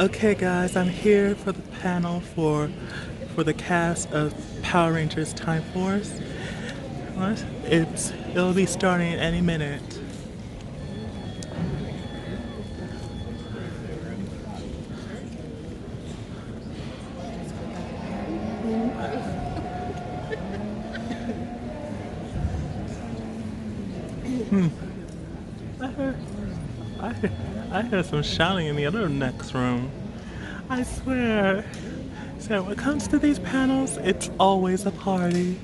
Okay, guys, I'm here for the panel for the cast of Power Rangers Time Force. What? It'll be starting any minute. I heard, I heard, I heard some shouting in the other next room. I swear. So when it comes to these panels, it's always a party.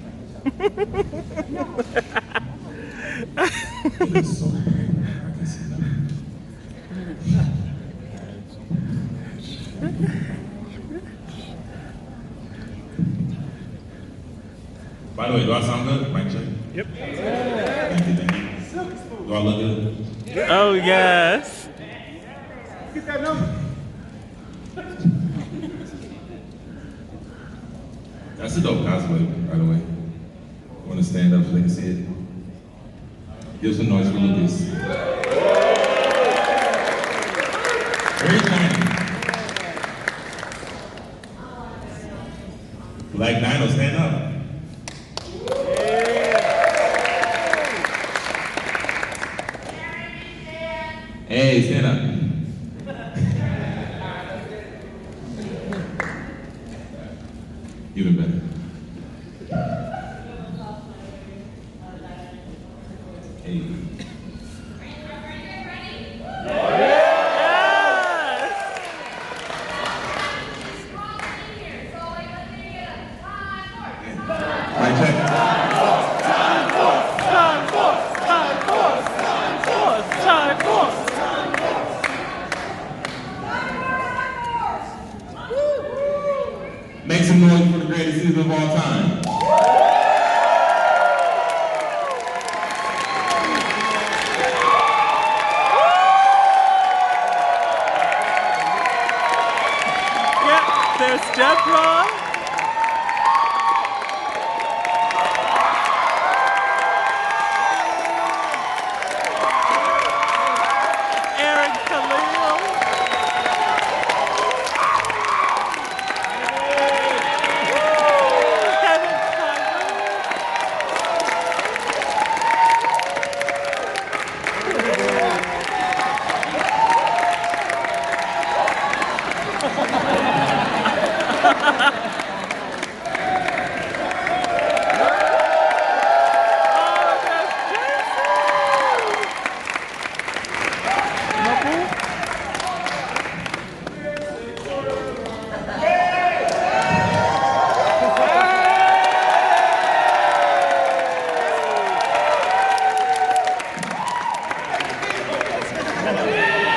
By the way, do I sound good? Mic check. Yep. Thank you, thank you. Do I look good? Oh yes. Get that number. That's a dope cosplay, by the way. Want to stand up so they can see it? Give some noise for Lucas. Very tiny. Black Dino, stand up. Hey, stand up. Even better. Hey. Mic check. Make some noise for the greatest season of all time. Yep, there's Deborah. Eric Khalil. Kevin Tyler.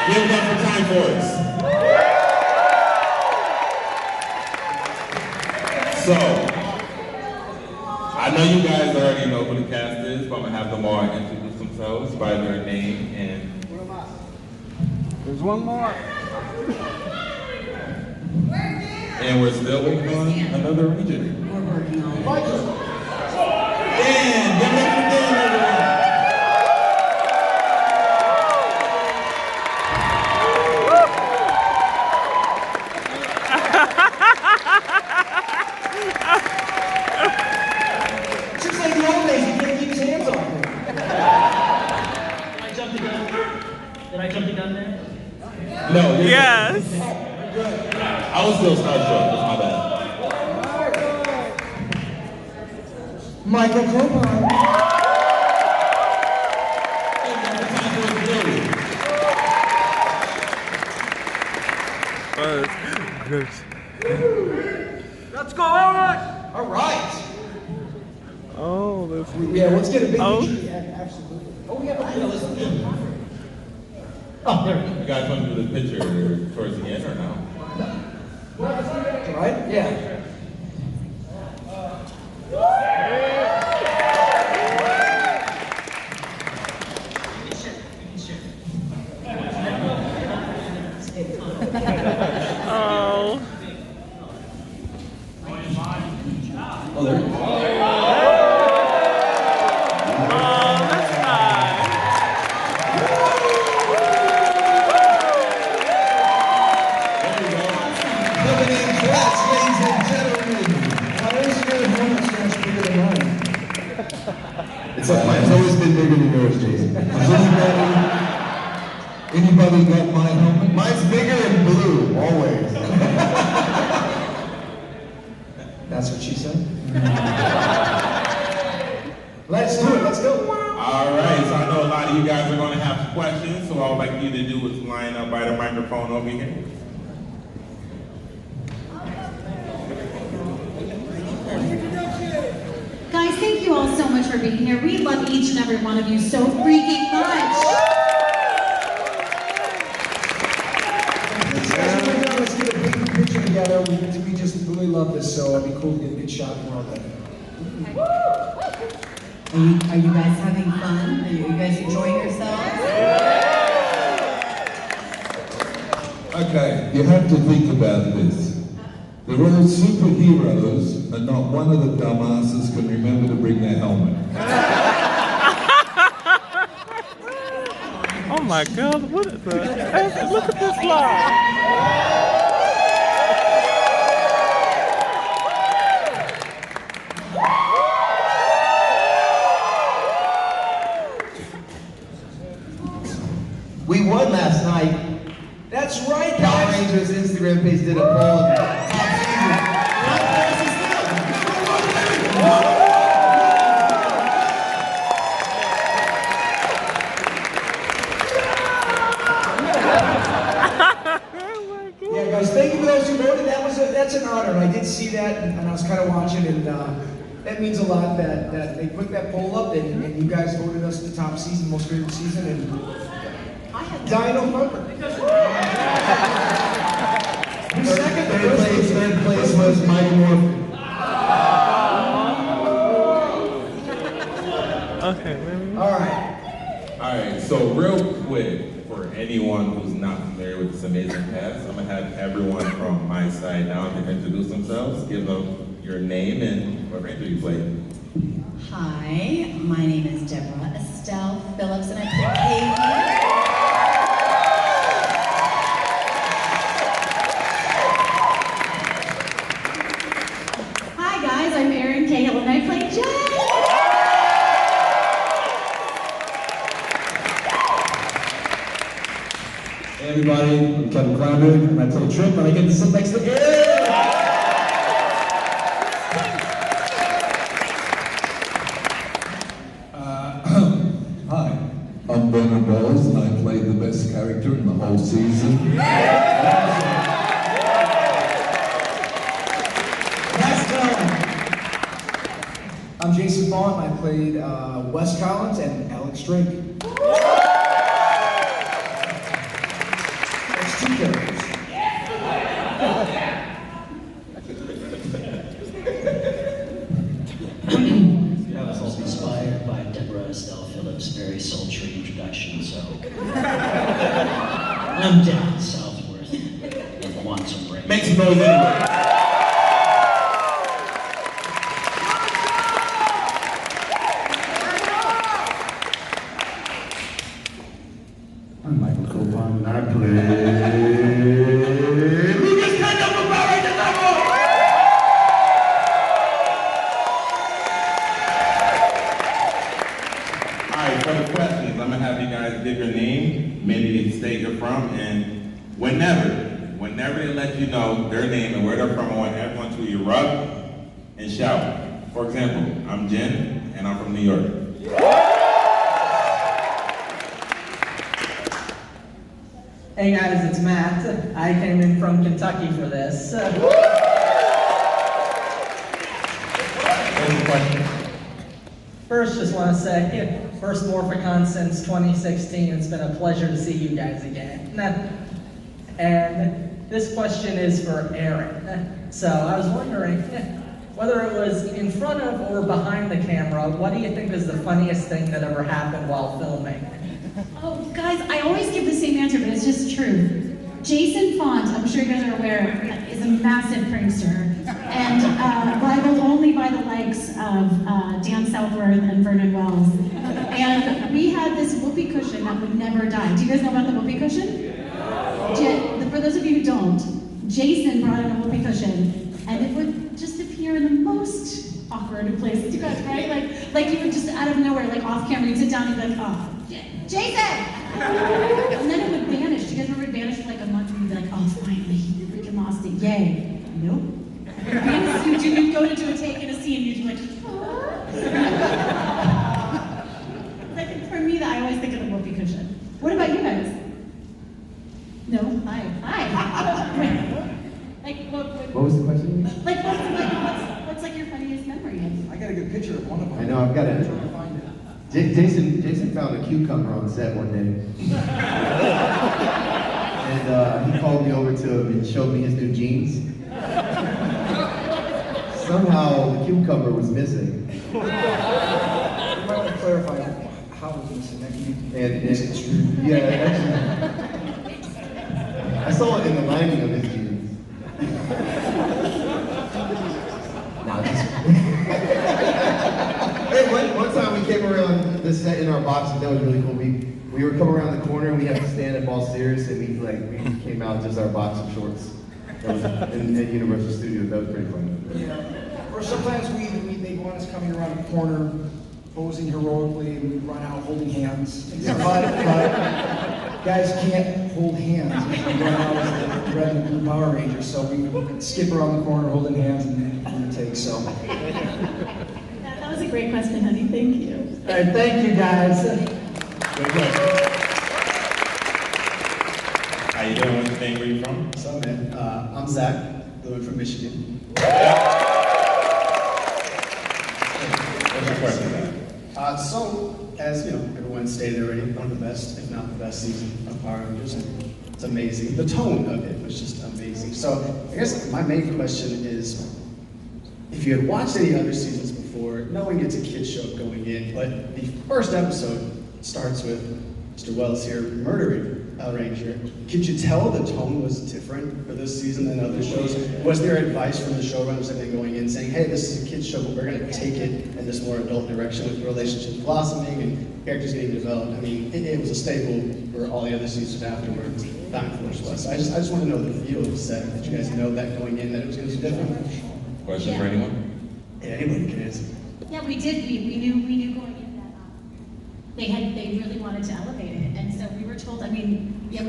Give it up for Time Force. So, I know you guys already know who the cast is, but I'm gonna have them all introduce themselves by their name and. There's one more. And we're still waiting on another region. Dan, give it up for Dan, everyone. Just like the old days, he can't keep his hands off me. I jumped the gun. Did I jump the gun there? No, you're Yes. good. I was still starstruck, that's my bad. Michael Copan. Good. Let's go, Elroy. All right. Oh, that's Yeah, let's get a big Oh. picture. Yeah, absolutely. Oh, we have a Oh, there we go. You guys want to do the picture towards the end or no? All right? Yeah. oh. Oh, there. Oh, that's nice. Everybody got my helmet? Mine's bigger and blue, always. That's what she said? Let's do it, let's go. All right, so I know a lot of you guys are going to have questions, so all I'd like you to do is line up by the microphone over here. Guys, thank you all so much for being here. We love each and every one of you so freaking much. Let's get a big picture together. We just really love this, so it'd be cool to get a good shot of the world. Are you guys having fun? Are you guys enjoying yourselves? Okay, you have to think about this. They're all superheroes, and not one of the dumbasses can remember to bring their helmet. Oh my God, what is that? Look at this line. We won last night. That's right, Power Rangers Instagram page did a poll of top Yeah, guys, thank you for those who voted. That's an honor. I did see that, and I was kind of watching, and that means a lot that they put that poll up, and you guys voted us the top season, most favorite season, and Dino Thumper. Third place was Mike Morphicon. Okay, All right. All right, so real quick, for anyone who's not familiar with this amazing cast, I'm gonna have everyone from my side now to introduce themselves, give them your name and what ranger you play. Hi, my name is Deborah Estelle Phillips, and I play Katie. Hi guys, I'm Erin Cahill and I play Jen. Hey everybody, I'm Kevin Cranberry, and I play Trip, and I get to sit next to Aaron! Hi, I'm Bernard Bowles, and I played the best character in the whole season. I'm Jason Vaughn. I played Wes Collins and Alex Drake. That's two characters. I was also inspired by Deborah Estelle Phillips' very sultry introduction, so I'm down southward and want some break. Make some noise anyway. I'm Michael Copan, and I play... Alright, for the questions, I'm gonna have you guys give your name, maybe the state you're from, and whenever they let you know their name and where they're from, I want everyone to erupt and shout. For example, I'm Jen, and I'm from New York. Hey guys, it's Matt. I came in from Kentucky for this. First, just want to say, first Morphicon since 2016. It's been a pleasure to see you guys again. And this question is for Aaron. So I was wondering, whether it was in front of or behind the camera, what do you think is the funniest thing that ever happened while filming? Oh, guys, I always give the same answer, but it's just true. Jason Font, I'm sure you guys are aware, is a massive prankster, and rivaled only by the likes of Dan Southworth and Vernon Wells. And we had this whoopee cushion that would never die. Do you guys know about the whoopee cushion? For those of you who don't, Jason brought in a whoopee cushion, and it would just appear in the most awkward of places. You guys, right? Like you would just out of nowhere, like off camera, you'd sit down and be like, oh, Jason! And then it would vanish Yay. Nope. Because you'd go to do a take in a scene, you'd be like, like for me, I always think of the whoopee cushion. What about you guys? No? Hi. Like, What was the question? Like, what's like your funniest memory? I got a good picture of one of them. I know, I've got it. Jason found a cucumber on set one day. And he called me over to him and showed me his new jeans. Somehow the cucumber was missing. You might want to clarify how it was missing. That can be And yeah, actually, I saw it in the lining of his jeans. Now just. Hey, one time we came around the set in our boxes. That was really cool. We were coming around the corner and we had to stand up all serious, and we came out just our boxer shorts. That was in Universal Studios. That was pretty fun. Yeah. Or sometimes they want us coming around the corner, posing heroically, and we run out holding hands. But guys can't hold hands. We run out as the red and blue Power Rangers, so we skip around the corner holding hands and take. So. That was a great question, honey. Thank you. All right, thank you guys. How you doing? What's your name? Where you from? What's up, man? I'm Zach, living from Michigan. What's your question, Zach? So, as you know, everyone stated already, one of the best, if not the best season of Power Rangers, and it's amazing. The tone of it was just amazing. So, I guess my main question is, if you had watched any other seasons before, knowing it's a kid's show going in, but the first episode starts with Mr. Wells here murdering a ranger. Could you tell the tone was different for this season than other shows? Was there advice from the showrunners that been going in saying, hey, this is a kid's show, but we're going to take it in this more adult direction with relationships blossoming and characters getting developed? I mean, it was a staple for all the other seasons afterwards. Time Force was. So I just want to know the feel of the set. Did you guys know that going in that it was going to be different? Question for anyone? Yeah, anybody can answer. Yeah, we did. We knew going in that they really wanted to elevate it, and so we were told. We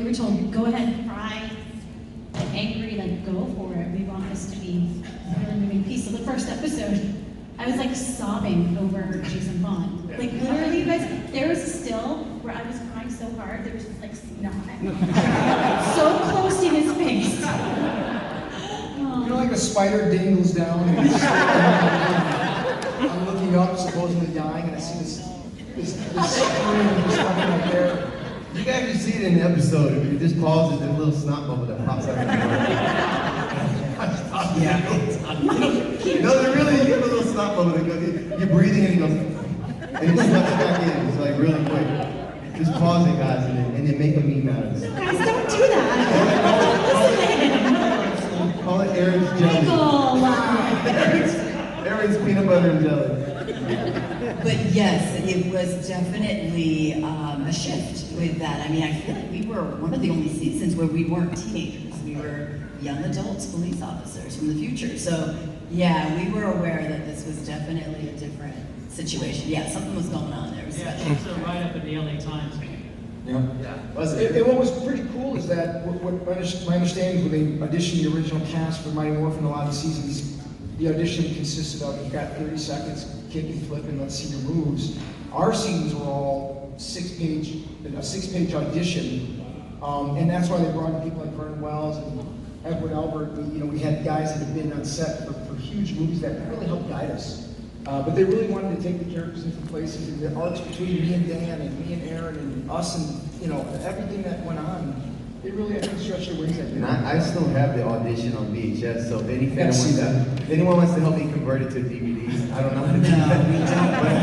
were told, go ahead, cry, angry, like go for it. We want this to be a really moving piece. So the first episode, I was like sobbing over Jason Bond. Like literally, you guys, there was a still where I was crying so hard, there was just like snot so close to his face. You know, like a spider dangles down, and I'm looking up, supposedly dying, and I see this screen just coming up there. You can actually see it in the episode. If you just pause it, there's a little snot bubble that pops out. Yeah. No, there really you get a little snot bubble that goes. You're breathing and it goes, and it snuts back in. It's like really quick. Just pause it, guys, and then make a meme out of it. No, guys, don't do that. Call it Aaron's jelly. Aaron's peanut butter and jelly. But yes, it was definitely a shift with that. I mean, I feel like we were one of the only seasons where we weren't teenagers. We were young adults, police officers from the future. So yeah, we were aware that this was definitely a different situation. Yeah, something was going on there. It was special. It's a write-up in the LA Times. Yeah. And what was pretty cool is that what my understanding is when they auditioned the original cast for Mighty Morphin a lot of the seasons, the audition consisted of you've got 30 seconds, kick and flip, and let's see your moves. Our scenes were all a six-page audition, and that's why they brought in people like Vernon Wells and Edward Albert. We had guys that had been on set for huge movies that really helped guide us. But they really wanted to take the characters into places, and the arcs between me and Dan and me and Aaron and us and everything that went on. They really, I think, stretched their wings. And I still have the audition on VHS, so if anyone wants to help me convert it to DVD, I don't know how to do that. But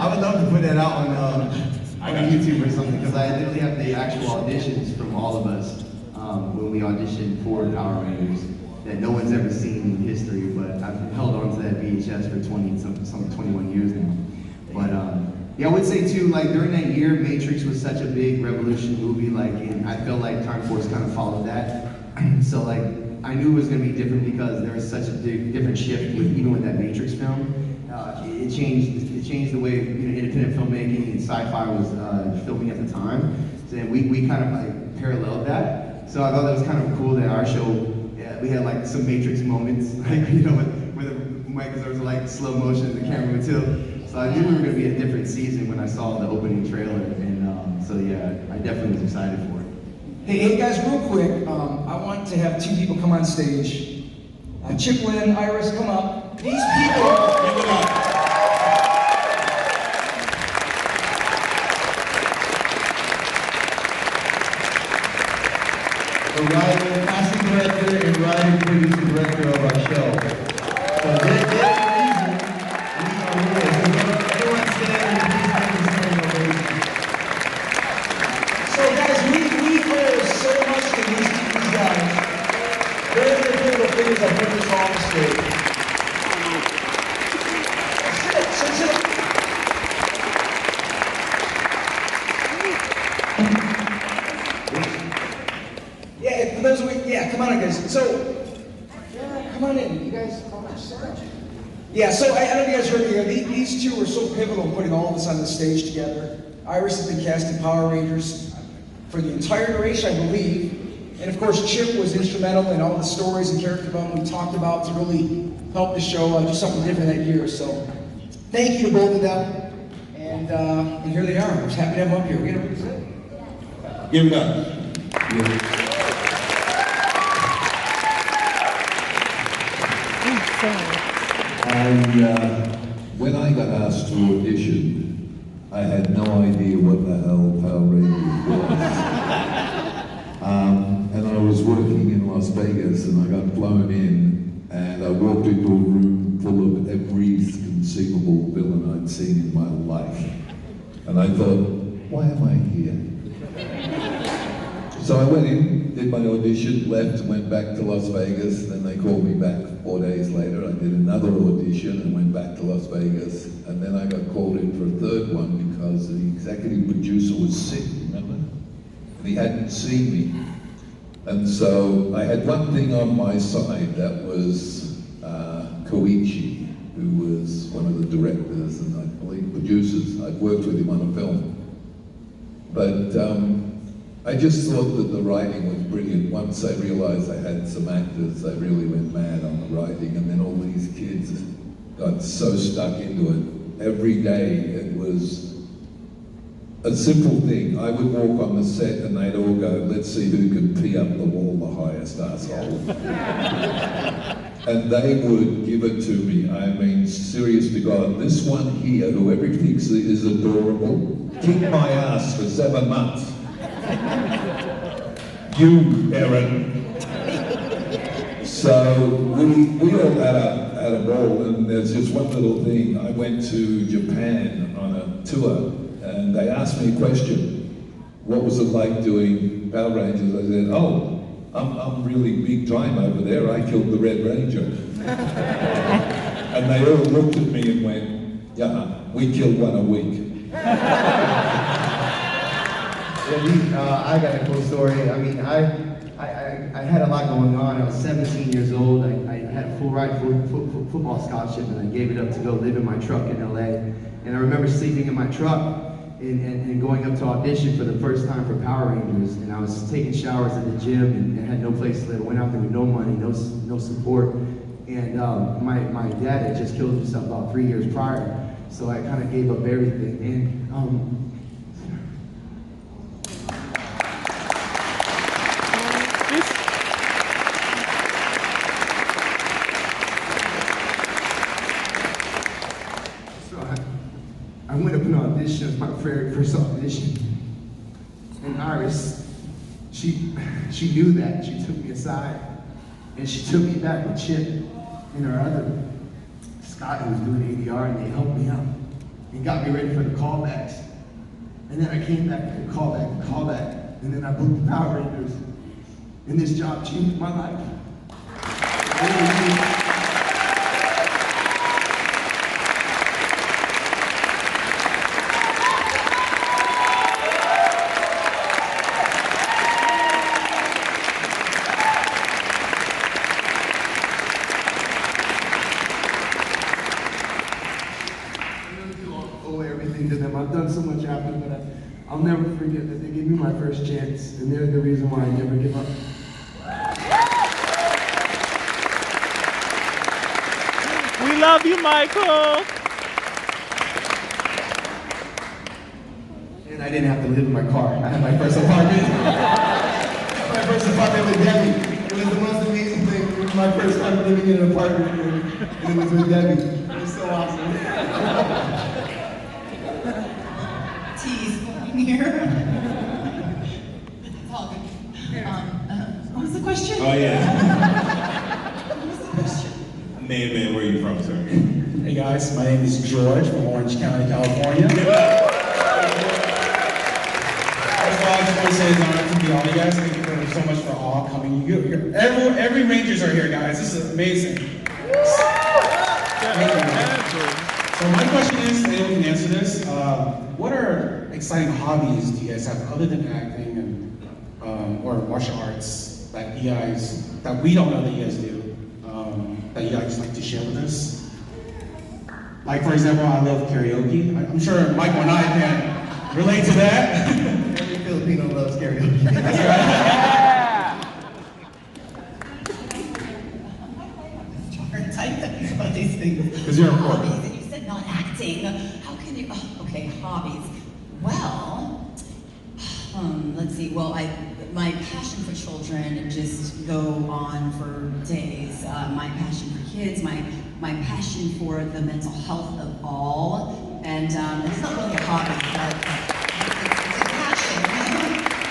I would love to put that out on YouTube or something, because I literally have the actual auditions from all of us when we auditioned for Power Rangers that no one's ever seen in history, but I've held on to that VHS for 21 years now. But yeah, I would say too, like during that year, Matrix was such a big revolution movie, and I felt like Time Force kind of followed that. So like, I knew it was going to be different because there was such a big different shift even with that Matrix film. It changed the way independent filmmaking and sci-fi was filming at the time. So we kind of like paralleled that. So I thought that was kind of cool that our show we had like some Matrix moments, like, you know, where the mics are like slow motion and the camera would tilt. So I knew we were going to be a different season when I saw the opening trailer, and so yeah, I definitely was excited for it. Hey guys, real quick, I want to have 2 people come on stage. Chip Lynn, Iris, come up. These people. Give it up. The writer, casting director, and writer, producer, director of our show. So there's a reason we are here. So everyone stand and please give a standing ovation. So guys, we owe so much to these guys. Very beautiful things that put this on the stage. Sit. Yeah, for those of you, yeah, come on in, guys. So, yeah, come on in. You guys, yeah, so I don't know if you guys heard me. These 2 were so pivotal in putting all of this on the stage together. Iris has been cast in Power Rangers for the entire duration, I believe. And of course, Chip was instrumental in all the stories and character development we talked about to really help the show do something different that year. So, thank you to both of them. And here they are. I'm just happy to have them up here. We're gonna present. Give it up. When I got asked to audition, I had no idea what the hell Power Rangers was. And I was working in Las Vegas, and I got flown in, and I walked into a room full of every conceivable villain I'd seen in my life. And I thought, why am I here? So I went in, did my audition, left, went back to Las Vegas, then they called me back 4 days later. I did another audition and went back to Las Vegas, and then I got called in for a third one because the executive producer was sick, remember? And he hadn't seen me. And so I had one thing on my side, that was Koichi, who was one of the directors and I believe producers. I'd worked with him on a film. But I just thought that the writing was brilliant. Once I realized I had some actors, I really went mad on the writing, and then all these kids got so stuck into it. Every day it was a simple thing. I would walk on the set and they'd all go, let's see who can pee up the wall the highest, asshole. And they would give it to me. I mean, serious to God, this one here, who everybody thinks is adorable, kicked my ass for 7 months. You, Aaron. So we all had a ball, and there's just one little thing. I went to Japan on a tour, and they asked me a question. What was it like doing Power Rangers? I said, oh, I'm really big time over there. I killed the Red Ranger. And they all looked at me and went, yeah, we kill one a week. I got a cool story. I mean, I had a lot going on. I was 17 years old. I had a full ride football scholarship, and I gave it up to go live in my truck in LA. And I remember sleeping in my truck and going up to audition for the first time for Power Rangers. And I was taking showers at the gym and had no place to live. I went out there with no money, no support. And my dad had just killed himself about 3 years prior. So I kind of gave up everything. And I went up and auditioned, my very first audition. And Iris, she knew that. She took me aside. And she took me back with Chip and her other, Scott, who was doing ADR, and they helped me out. And got me ready for the callbacks. And then I came back to the callback, and then I booked the Power Rangers. And this job changed my life. To them. I've done so much after, but I'll never forget that they gave me my first chance, and they're the reason why I never give up. Love you, Michael. And I didn't have to live in my car. I had my first apartment. My first apartment with Debbie. It was the most amazing thing. It was my first time living in an apartment, and it was with Debbie. It was so awesome. Tease going here. It's all good. What was the question? Oh, yeah. What was the question? Name and where you from, sir? Hey guys, my name is George from Orange County, California. First of all, I just want to say it's an honor to meet all you guys. Thank you so much for all coming. Every Rangers are here, guys. This is amazing. Thank you. So my question is, anyone can answer this. What are exciting hobbies do you guys have other than acting and or martial arts that you guys, that we don't know that you guys do, that you guys like to share with us? Like, for example, I love karaoke. I'm sure Michael and I can relate to that. Every Filipino loves karaoke. That's right. Hard time about these things. Because you're important. Hobbies, and you said not acting. How can you? Oh, okay, hobbies. Well, let's see. Well, my passion for children just go on for days. My passion for kids, my passion for the mental health of all, and it's not really a hobby, but it's a passion.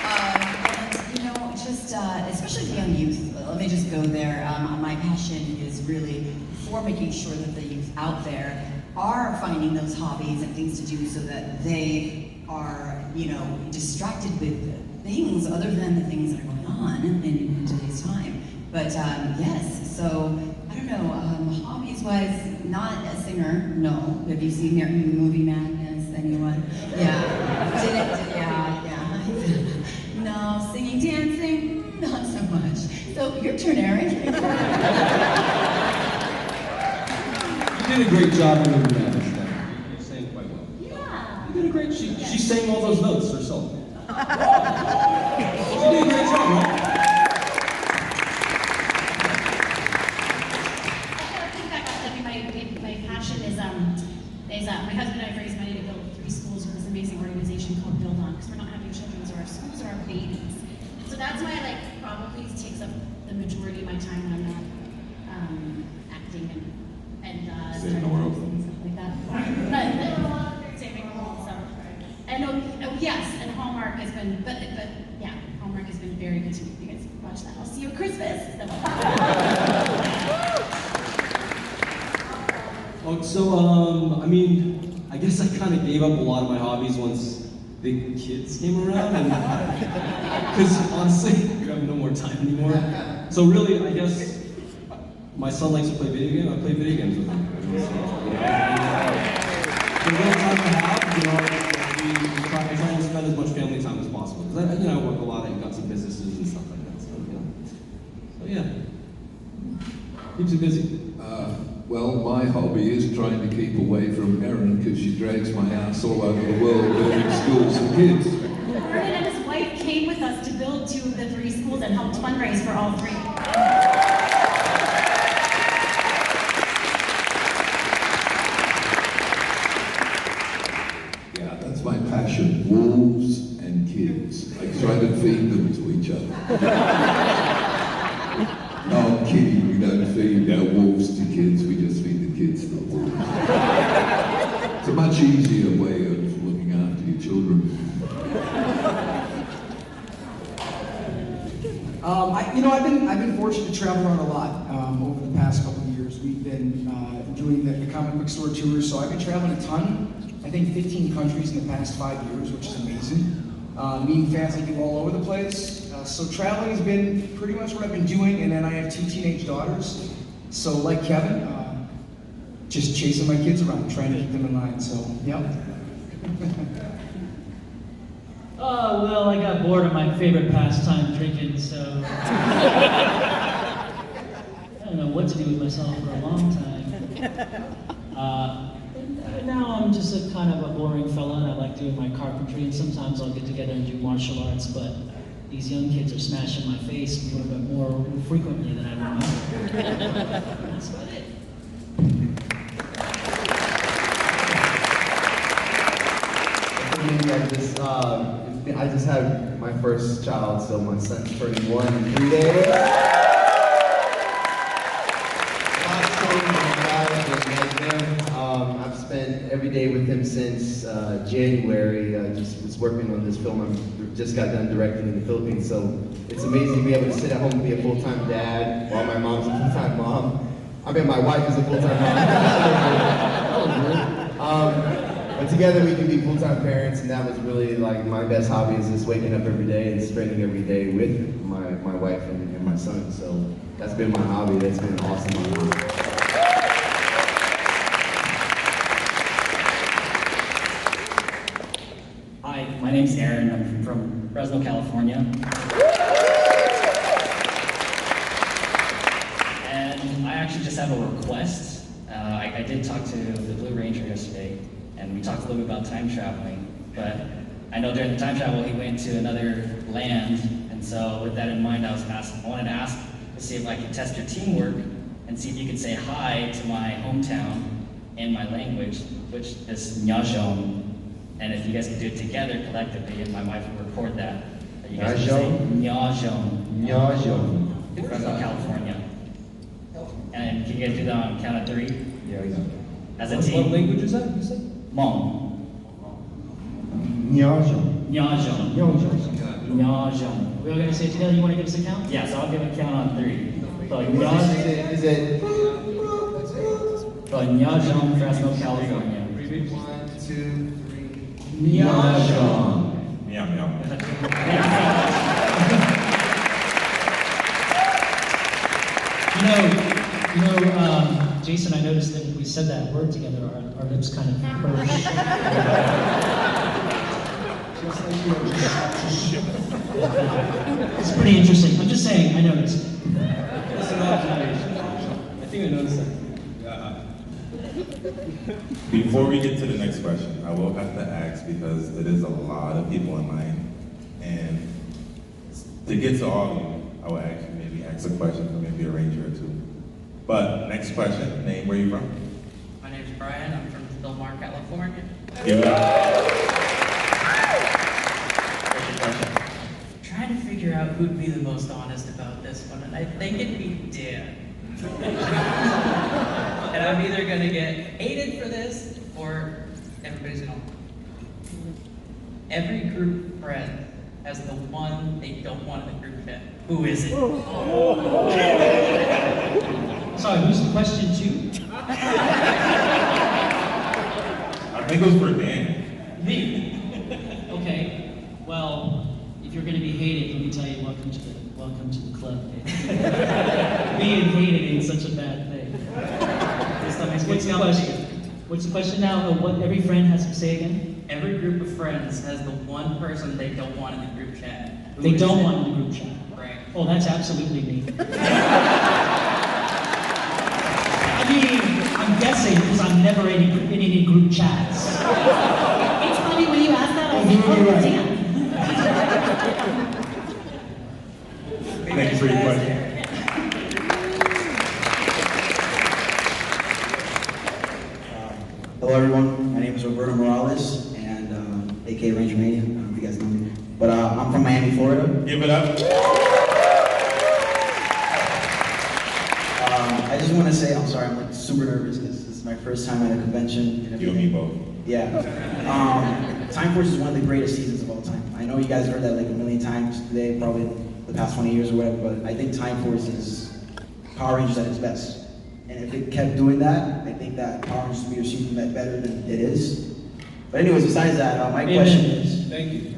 And you know, just especially the young youth. Let me just go there. My passion is really for making sure that the youth out there are finding those hobbies and things to do so that they are, you know, distracted with things other than the things that are going on in today's time. But yes, so I don't know, hobbies-wise, not a singer, no. Have you seen your movie Madness, anyone? Yeah, yeah. No, singing, dancing, not so much. So your turn, Eric. You did a great job in the movie. You sang quite well. Yeah. You did a great. She sang all those notes herself. She did a great job, right? I think my passion is my husband and I raised money to build 3 schools with this amazing organization called Build On, because we're not having children, so our schools are our babies. So that's why probably takes up the majority of my time when I'm not acting and Saving the world. and stuff like that. But saving the world, so. And oh, yes, and Hallmark has been, but yeah, Hallmark has been very good to me. You guys watch that. I'll see you at Christmas. I mean, I guess I kind of gave up a lot of my hobbies once the kids came around, because honestly, we have no more time anymore. So really, I guess my son likes to play video games. I play video games with him. The little time I have, I try to spend as much family time as possible. Because I work a lot and got some businesses and stuff like that. So yeah, keeps me busy. Well, my hobby is trying to keep away from Erin because she drags my ass all over the world building schools for kids. Vernon and his wife came with us to build 2 of the 3 schools and helped fundraise for all 3. Yeah, that's my passion, wolves and kids. I try to feed them to each other. No, I'm kidding, we don't feed our wolves to kids, we just feed the kids to the wolves. It's a much easier way of looking after your children. I've been fortunate to travel around a lot over the past couple of years. We've been doing the comic book store tours, so I've been traveling a ton. I think 15 countries in the past 5 years, which is amazing. Meeting fans like you all over the place. So traveling has been pretty much what I've been doing, and then I have 2 teenage daughters. So like Kevin, just chasing my kids around, trying to keep them in line. So, yep. Well, I got bored of my favorite pastime, drinking, so I don't know what to do with myself for a long time. Now I'm just a kind of a boring fella, and I like doing my carpentry, and sometimes I'll get together and do martial arts, but these young kids are smashing my face a little bit more frequently than I remember. That's about it. I just had my first child, so my son's turning 1 in 3 days. I've spent every day with him since January. Just was working on this film. I just got done directing in the Philippines, so it's amazing to be able to sit at home and be a full-time dad while my mom's a full-time mom. I mean, my wife is a full-time mom. But together we can be full-time parents, and that was really like my best hobby is just waking up every day and spending every day with my wife and my son. So that's been my hobby. That's been awesome. Hi, my name's Aaron. I'm from Fresno, California. And I actually just have a request. I did talk to the Blue Ranger yesterday, and we talked a little bit about time traveling, but I know during the time travel he went to another land, and so with that in mind, I wanted to ask to see if I could test your teamwork and see if you could say hi to my hometown in my language, which is Nyajong. And if you guys could do it together collectively, and my wife will record that you guys can say Nyajong. Nyajong. Fresno, California. And can you guys do that on count of 3? Yeah, we got it. As a team. What language is that, you said? Hmong. Nyajong. Nyajong. Nyajong. We're all gonna say it together. You want to give us a count? Yeah, so I'll give a count on 3. So Is it? Nyajong, Fresno, California. 1, 2, 3. Nyajong. Meow, meow. Jason, I noticed that we said that word together. Our lips kind of pursed. It's pretty interesting. I'm just saying. I noticed. That's an observation. I think I noticed that. Before we get to the next question, I will have to ask because it is a lot of people in line, and to get to all of you, I will actually maybe ask a question for maybe a ranger or two. But next question, name, where you from? My name's Brian. I'm from Del Mar, California. Give it up. Trying to figure out who'd be the most honest about this one, and I think it'd be Dan. And I'm either gonna get hated for this, or everybody's gonna. Every group friend has the one they don't want in the group chat. Who is it? Sorry, who's the question to? I think it was for Dan. Me. Okay. Well, if you're going to be hated, let me tell you, welcome to the club. Being hated ain't such a bad thing. What's the question? What's the question now? What every friend has to say again? Every group of friends has the one person they don't want in the group chat. Who They is don't it? want in the group chat. Right. Oh, that's absolutely me. I mean, I'm guessing because I'm never in any group chats. It's funny when you ask that, I was like, oh, damn. Thank you for your question. Hello everyone, my name is Roberto Morales, and aka Ranger Mania, I don't know if you guys know me. But I'm from Miami, Florida. Give it up. I just want to say, I'm sorry, I'm like super nervous because this is my first time at a convention. And You and me both. Yeah. Time Force is one of the greatest seasons of all time. I know you guys heard that like a million times today, probably the past 20 years or whatever, but I think Time Force is Power Rangers at its best. And if it kept doing that, I think that Power Rangers would be receiving that better than it is. But anyways, besides that, my question is... Thank you.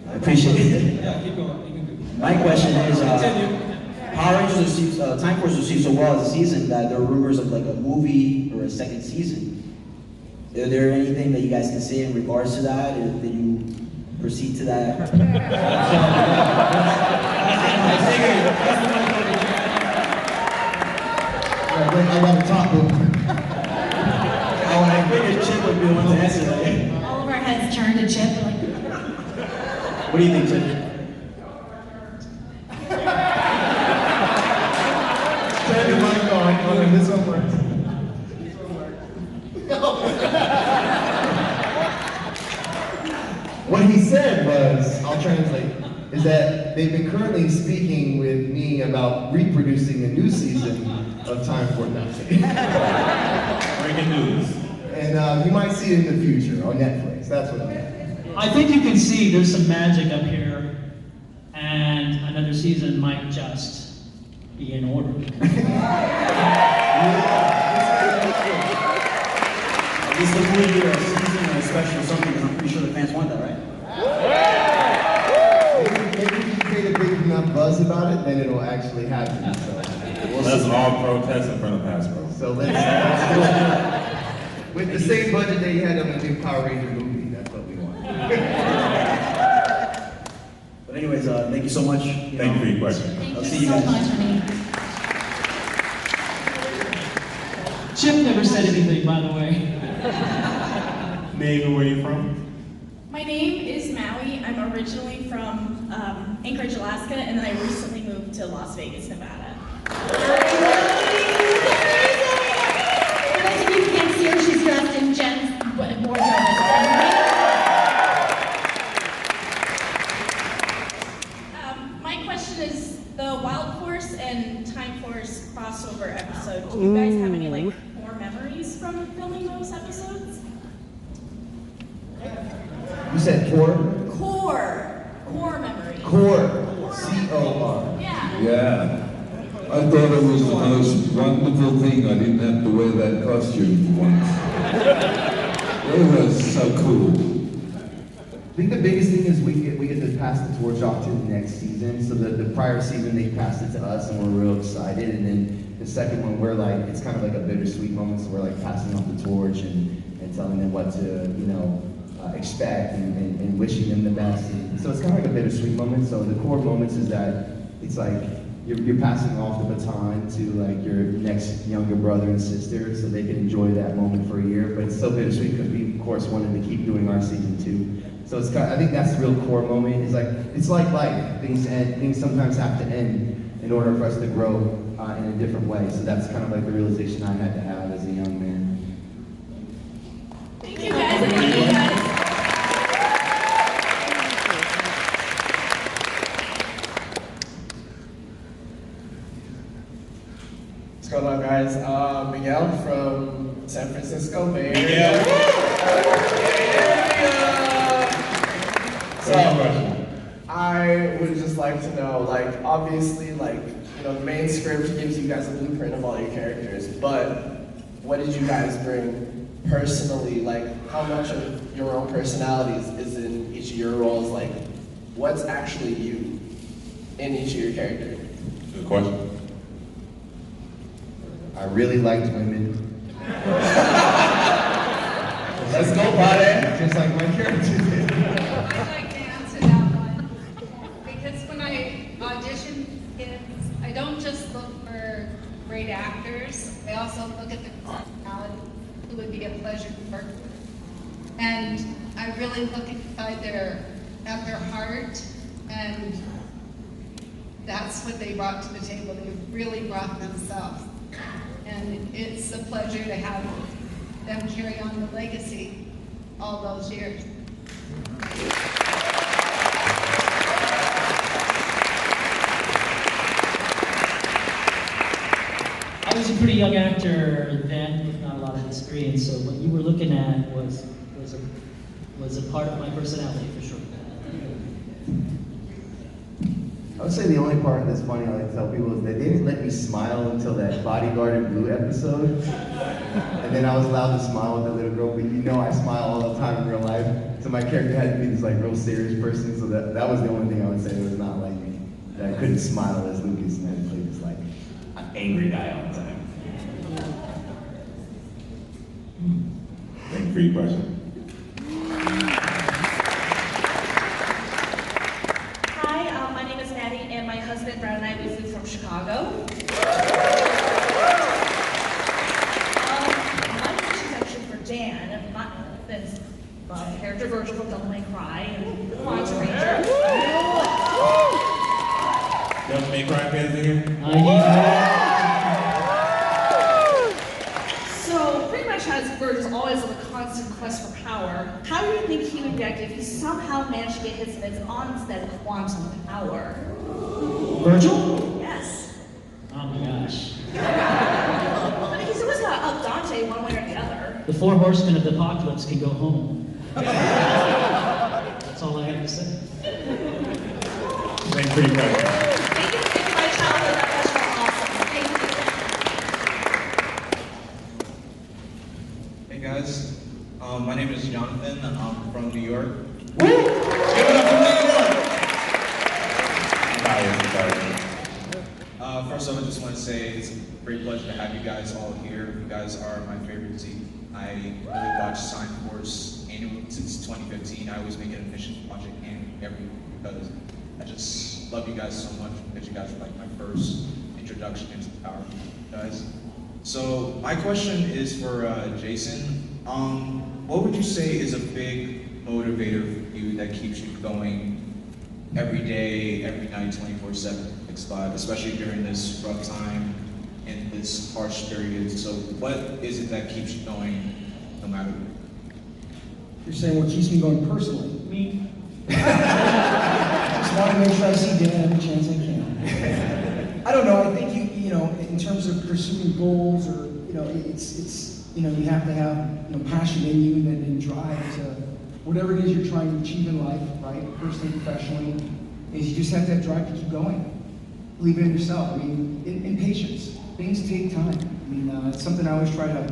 I appreciate it. Yeah, keep going. You can do. My question is, Continue. Power Rangers received, Time Force received so well as a season that there are rumors of like a movie or a second season. Is there anything that you guys can say in regards to that? Or did you proceed to that? I got to talk with him. Oh, and I figured Chip would be the one to answer that. All of our heads turned to Chip. Like, What do you think, Chip? Turn your mic on, this one works. What he said is that they've been currently speaking with me about reproducing a new season of Time for Nothing. Breaking news. And you might see it in the future on Netflix. That's what I'm at. I think you can see there's some magic up here, and another season might just be in order. At least before you do a season or a special or something, because I'm pretty sure the fans want that, right? Maybe if you create a big enough buzz about it, then it'll actually happen. So Let's all protest in front of Hasbro. So let's do it. With the same budget that you had on the new Power Ranger movie, that's what we want. But anyways, thank you so much. Thank you for your question. I'll see you guys. Chip never said anything, by the way. Name and where you from? My name is Maui. I'm originally from Anchorage, Alaska, and then I recently moved to Las Vegas, Nevada. For those of you who can't see her, she's dressed in Jen's wardrobe. My question is the Wild Force and Time Force crossover episode. Do you guys have any core memories from filming those episodes? You said core? Core memories. Core. C-O-R. Yeah. Yeah. I thought it was the most wonderful thing. I didn't have to wear that costume for once. It was so cool. I think the biggest thing is we get to pass the torch off to the next season. So the prior season they passed it to us and we're real excited, and then the second one we're like, it's kind of like a bittersweet moment. So we're like passing off the torch and telling them what to expect and wishing them the best. And so it's kind of like a bittersweet moment. So the core moments is that it's like you're passing off the baton to like your next younger brother and sister, so they can enjoy that moment for a year. But it's so bittersweet because we of course wanted to keep doing our season 2. So it's I think that's the real core moment. It's like life. Things end. Things sometimes have to end in order for us to grow in a different way. So that's kind of like the realization I had to have as a young man. Thank you guys. I love you guys. What's going on, guys? Miguel from San Francisco Bay Area. So, I would just like to know, like, obviously, like, you know, the main script gives you guys a blueprint of all your characters, but what did you guys bring personally? Like, how much of your own personalities is in each of your roles? Like, what's actually you in each of your characters? Good question. I really liked women. Let's go, buddy. Just like my character did. I'd like to answer that one. Because when I audition kids, I don't just look for great actors, I also look at the personality, who would be a pleasure to work with. And I really look at their heart, and that's what they brought to the table. They really brought themselves. And it's a pleasure to have them carry on the legacy all those years. I was a pretty young actor then, with not a lot of experience, so what you were looking at was a part of my personality for sure. I would say the only part that's funny I like to tell people is that they didn't let me smile until that Bodyguard in Blue episode. And then I was allowed to smile with the little girl, but you know I smile all the time in real life. So my character had to be this like real serious person, so that was the only thing I would say that was not like me. That I couldn't smile as Lucas and then play this like angry guy all the time. Thank you for your question. Hi, my name is Maddie, and my husband Brad and I we flew from Chicago. My question is actually for Dan. My husband's character Virgil from Devil May Cry and Quantum Ranger. Devil May Cry fans in here? So pretty much has we're just always on a constant quest for power, how do you think he would react if he somehow managed to get his mitts on instead quantum power? Virgil? Yes. Oh my gosh. I mean, he's always got up Dante one way or the other. The 4 horsemen of the apocalypse can go home. That's all I have to say. Thanks for your question. Thank you for making my childhood that much more awesome. Thank you. Hey guys, my name is Jonathan and I'm from New York. Give it up for New York! First off, I just want to say it's a great pleasure to have you guys all here. You guys are my favorite team. I really watched Time Force annually since 2015. I always make it a mission to watch it annually every week because I just love you guys so much because you guys are like my first introduction into the power of you guys. So my question is for Jason. What would you say is a big motivator for you that keeps you going every day, every night, 24/7, 6/5, especially during this rough time and this harsh period? So what is it that keeps you going no matter what? You're saying what keeps me going personally? Me. Just want to make sure I see Dan every chance I can. I don't know. I think you know, in terms of pursuing goals, or it's you have to have passion in you and drive to whatever it is you're trying to achieve in life, right? Personally, professionally, is you just have to have drive to keep going. Believe in yourself. I mean, in patience. Things take time. I mean, it's something I always try to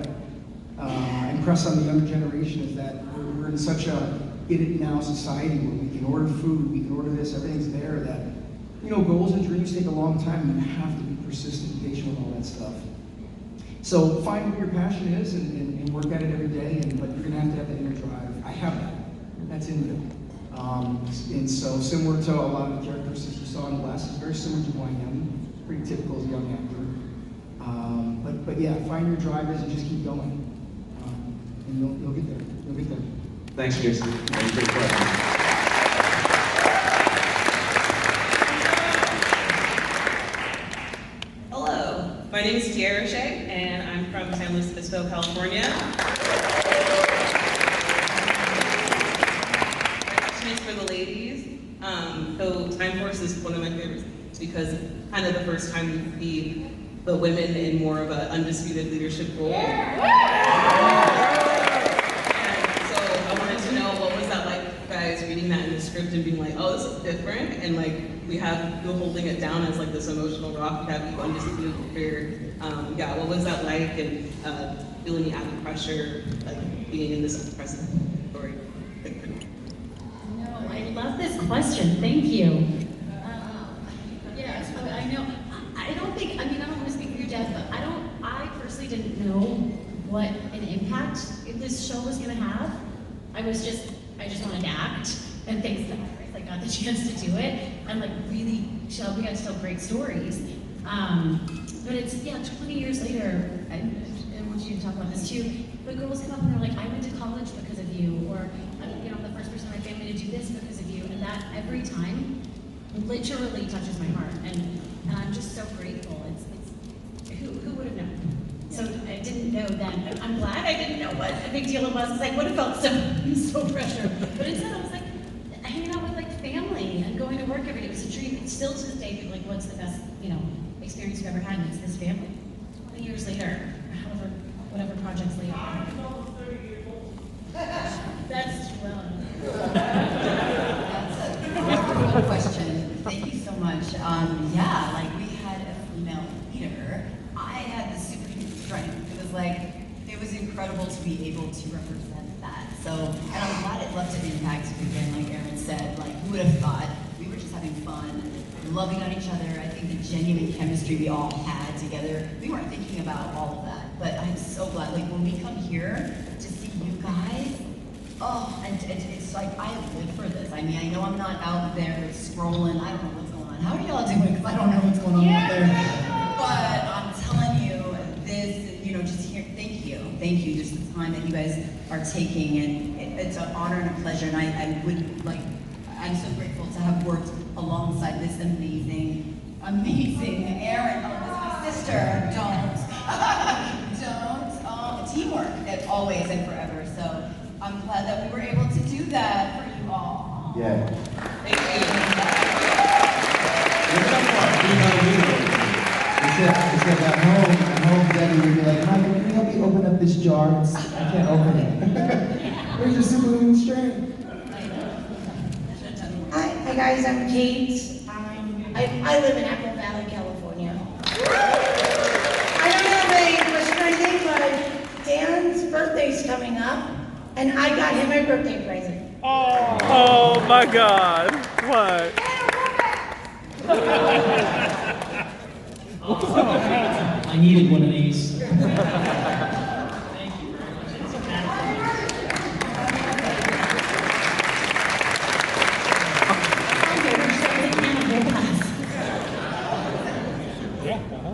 impress on the younger generation is that we're in such a get it now society where we can order food, we can order this, everything's there, that goals and dreams take a long time and you have to be persistent and patient with all that stuff. So find what your passion is and work at it every day, but you're gonna have that inner drive. I have that. That's in me. And so similar to a lot of the characters that you saw in the last, it's very similar to who I am. Pretty typical as a young actor. But yeah, find your drivers and just keep going. And you'll get there. You'll get there. Thanks, Jason. Thank you for the question. Hello, my name is Tiara Shea, and I'm from San Luis Obispo, California. My question is for the ladies. So Time Force is one of my favorites because it's kind of the first time you see the women in more of an undisputed leadership role. And so I wanted to know, what was that like, guys, reading that in the script and being like, oh, this is different, and like we have you holding it down as like this emotional rock, we have you undisputed leader. Yeah, what was that like, and feeling the added pressure, like being in this unprecedented story? No, I love this question. Thank you. Yes, I know. I don't want to speak for your dad, but I personally didn't know what an impact this show was going to have. I just wanted to act, and thanks to Iris, I got the chance to do it, and like really, we got to tell great stories. But it's, 20 years later, I want you to talk about this too, but girls come up and they're like, I went to college because of you, or I'm the first person in my family to do this because of you, and that every time literally touches my heart, and I'm just so grateful. It's who would have known? So I didn't know then. I'm glad I didn't know what a big deal it was, because I would have felt so pressured. But instead I was like hanging out with like family and going to work every day. It was a dream. It's still to this day, people are like, what's the best experience you've ever had? And it's this family. 20 years later, however, whatever projects later. That's well. That's a good question. Thank you so much. Yeah, like we had a female leader. I had the superhuman strength. It was incredible to be able to represent that. So, and I'm glad it left an impact again, like Aaron said. Like, who would have thought? We were just having fun, loving on each other. I think the genuine chemistry we all had together, we weren't thinking about all of that. But I'm so glad, like when we come here to see you guys, and it's like, I live for this. I mean, I know I'm not out there scrolling, I don't know what's going on. How are y'all doing? Because I don't know what's going on out there. But I'm telling you, this, just here, thank you, just the time that you guys are taking, and it's an honor and a pleasure, and I'm so grateful to have worked alongside this amazing Aaron. Oh, this is my sister. Don't. Teamwork, it always. I'm glad that we were able to do that for you all. Yeah. Except at home, Daddy would be like, Michael, can you help me open up this jar? I can't open it. Where's your super glue string? Hi guys, I'm Kate. I live in Apple Valley, California. I don't have a question or anything, but Dan's birthday's coming up, and I got him a birthday present. Oh my God! What? I needed one of these. Thank you very much. It's a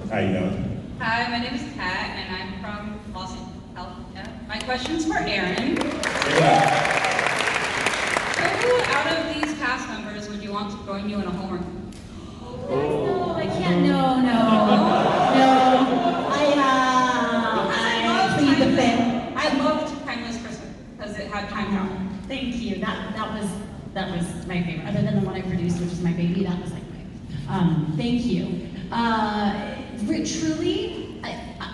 How you doing? Hi, my name is Kat, and I'm from Los Angeles. My question's for Aaron. Who out of these cast members would you want to join you in a homework? No, I can't. No. I plead the fifth. I loved Timeless Christmas because it had time travel. Thank you. That was my favorite. Other than the one I produced, which is my baby, that was like my. Thank you. Truly,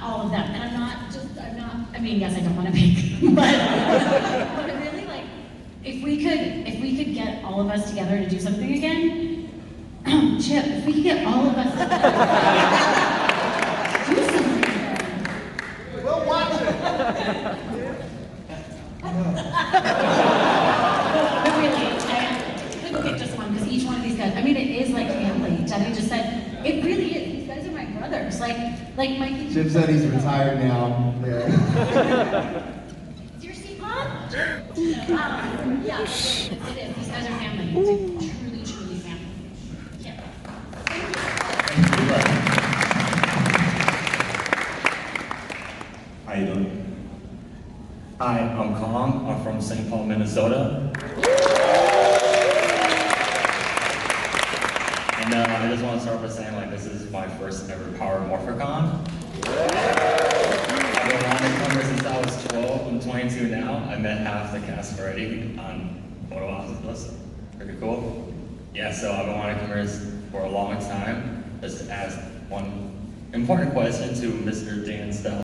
all of them. And I'm not. I mean, yes, I don't want to pick, but really, like, if we could get all of us together to do something again, Chip, if we could get all of us together to do something again. We'll watch it. But really, I couldn't pick just one because each one of these guys. I mean, it is like family. Jenny just said it really is. These guys are my brothers. Like my. Chip said he's retired now. Yeah. Is your seat on? Yeah, it is. These guys are family. It's truly family. Yeah. How you doing? Hi, I'm Kong. I'm from St. Paul, Minnesota. And I just want to start by saying, like, this is my first ever Power Morphicon. I've been wanting to come here since I was 12. I'm 22 now. I met half the cast already on photo ops list. Pretty cool. Yeah, so I've been wanting to come here for a long time. Just to ask one important question to Mr. Dan Stell.